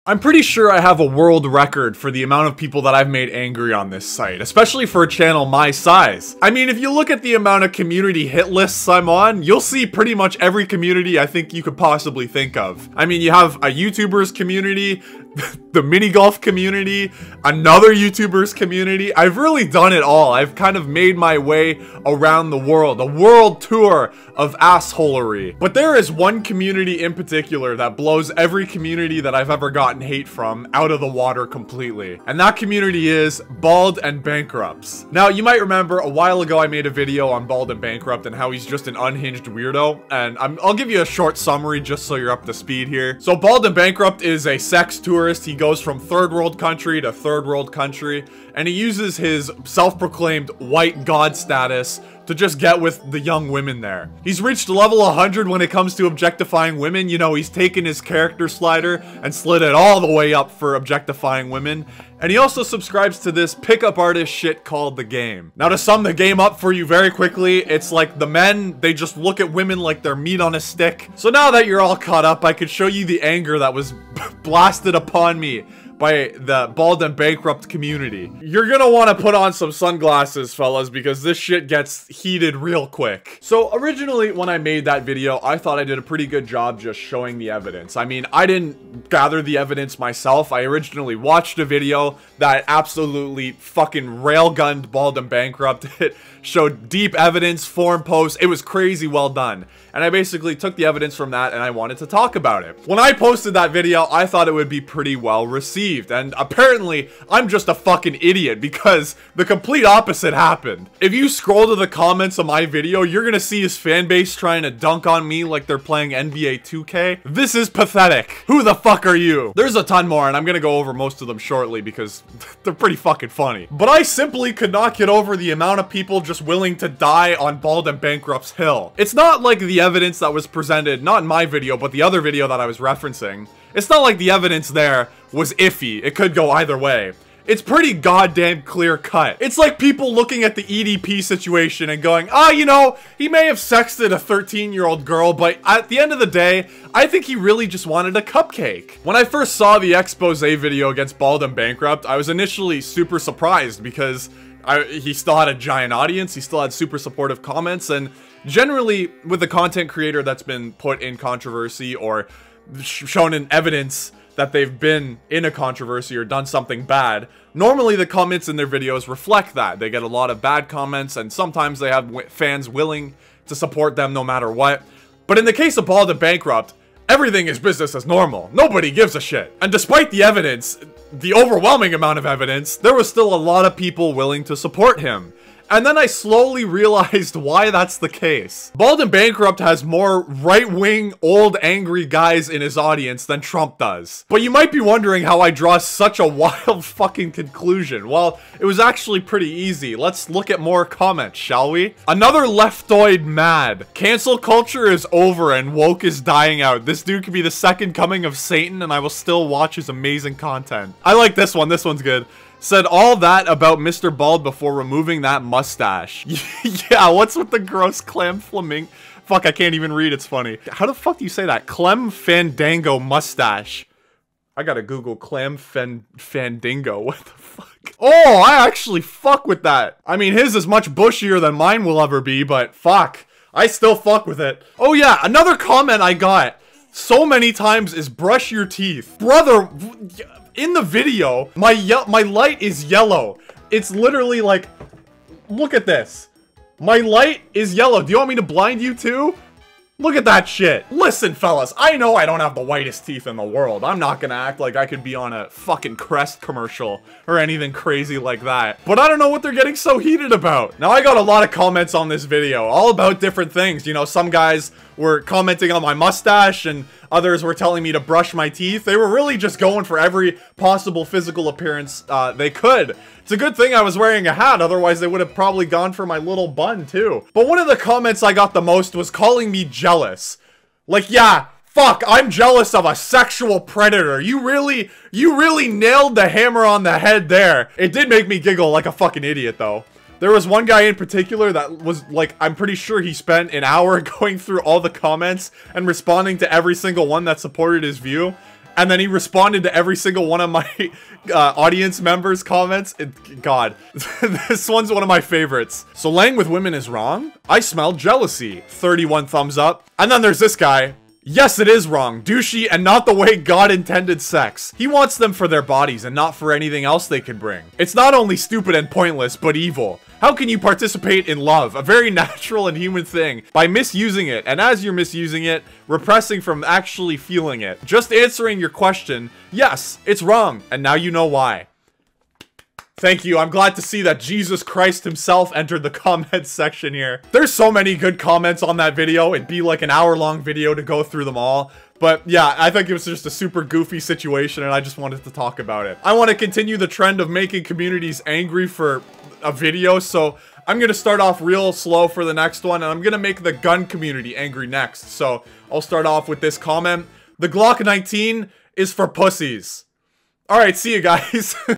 I'm pretty sure I have a world record for the amount of people that I've made angry on this site, especially for a channel my size. I mean, if you look at the amount of community hit lists I'm on, you'll see pretty much every community I think you could possibly think of. I mean, you have a YouTubers community, the mini golf community, another YouTubers community. I've really done it all. I've kind of made my way around the world, a world tour of assholery. But there is one community in particular that blows every community that I've ever gotten hate from out of the water completely. And that community is Bald and Bankrupts. Now, you might remember a while ago I made a video on Bald and Bankrupt and how he's just an unhinged weirdo. And I'll give you a short summary just so you're up to speed here. So Bald and Bankrupt is a sex tourist. He goes from third world country to third world country, and he uses his self-proclaimed white god status to just get with the young women there. He's reached level 100 when it comes to objectifying women. You know, he's taken his character slider and slid it all the way up for objectifying women. And he also subscribes to this pickup artist shit called The Game. Now, to sum the game up for you very quickly, it's like the men, they just look at women like they're meat on a stick. So now that you're all caught up, I could show you the anger that was blasted upon me by the Bald and Bankrupt community. You're gonna want to put on some sunglasses, fellas, because this shit gets heated real quick. So originally, when I made that video, I thought I did a pretty good job just showing the evidence. I mean, I didn't gather the evidence myself. I originally watched a video that absolutely fucking railgunned Bald and Bankrupt. It showed deep evidence, forum posts. It was crazy well done. And I basically took the evidence from that and I wanted to talk about it. When I posted that video, I thought it would be pretty well received. And apparently, I'm just a fucking idiot because the complete opposite happened. If you scroll to the comments of my video, you're gonna see his fan base trying to dunk on me like they're playing NBA 2K. This is pathetic. Who the fuck are you? There's a ton more and I'm gonna go over most of them shortly because they're pretty fucking funny. But I simply could not get over the amount of people just willing to die on Bald and Bankrupt's hill. It's not like the evidence that was presented, not in my video, but the other video that I was referencing. It's not like the evidence there was iffy. It could go either way. It's pretty goddamn clear cut. It's like people looking at the EDP situation and going, ah, you know, he may have sexted a 13-year-old girl, but at the end of the day, I think he really just wanted a cupcake. When I first saw the expose video against Bald and Bankrupt, I was initially super surprised because he still had a giant audience, he still had super supportive comments, and generally, with a content creator that's been put in controversy or shown in evidence that they've been in a controversy or done something bad, normally the comments in their videos reflect that. They get a lot of bad comments, and sometimes they have fans willing to support them no matter what. But in the case of Bald and Bankrupt, everything is business as normal. Nobody gives a shit. And despite the evidence, the overwhelming amount of evidence, there was still a lot of people willing to support him. And then I slowly realized why that's the case. Bald and Bankrupt has more right-wing, old, angry guys in his audience than Trump does. But you might be wondering how I draw such a wild fucking conclusion. Well, it was actually pretty easy. Let's look at more comments, shall we? Another leftoid mad. Cancel culture is over and woke is dying out. This dude could be the second coming of Satan and I will still watch his amazing content. I like this one. This one's good. Said all that about Mr. Bald before removing that mustache. Yeah, what's with the gross Clem Flamingo? Fuck, I can't even read, it's funny. How the fuck do you say that? Clem Fandango mustache. I gotta Google Clem Fandingo, what the fuck? Oh, I actually fuck with that. I mean, his is much bushier than mine will ever be, but fuck. I still fuck with it. Oh yeah, another comment I got so many times is brush your teeth. Brother, in the video, my light is yellow. It's literally like, look at this. My light is yellow. Do you want me to blind you too? Look at that shit. Listen, fellas, I know I don't have the whitest teeth in the world. I'm not gonna act like I could be on a fucking Crest commercial or anything crazy like that. But I don't know what they're getting so heated about. Now, I got a lot of comments on this video, all about different things. You know, some guys were commenting on my mustache and others were telling me to brush my teeth. They were really just going for every possible physical appearance they could. It's a good thing I was wearing a hat, otherwise they would have probably gone for my little bun too. But one of the comments I got the most was calling me jealous. Like, yeah, fuck, I'm jealous of a sexual predator. You really nailed the hammer on the head there. It did make me giggle like a fucking idiot though. There was one guy in particular that was like, I'm pretty sure he spent an hour going through all the comments and responding to every single one that supported his view. And then he responded to every single one of my audience members' comments. God, this one's one of my favorites. So laying with women is wrong? I smell jealousy. 31 thumbs up. And then there's this guy. Yes, it is wrong, douchey, and not the way God intended sex. He wants them for their bodies and not for anything else they can bring. It's not only stupid and pointless, but evil. How can you participate in love, a very natural and human thing, by misusing it, and as you're misusing it, repressing from actually feeling it? Just answering your question, yes, it's wrong, and now you know why. Thank you. I'm glad to see that Jesus Christ himself entered the comments section here. There's so many good comments on that video. It'd be like an hour-long video to go through them all. But yeah, I think it was just a super goofy situation and I just wanted to talk about it. I want to continue the trend of making communities angry for a video, so I'm going to start off real slow for the next one, and I'm going to make the gun community angry next. So I'll start off with this comment. The Glock 19 is for pussies. Alright, see you guys.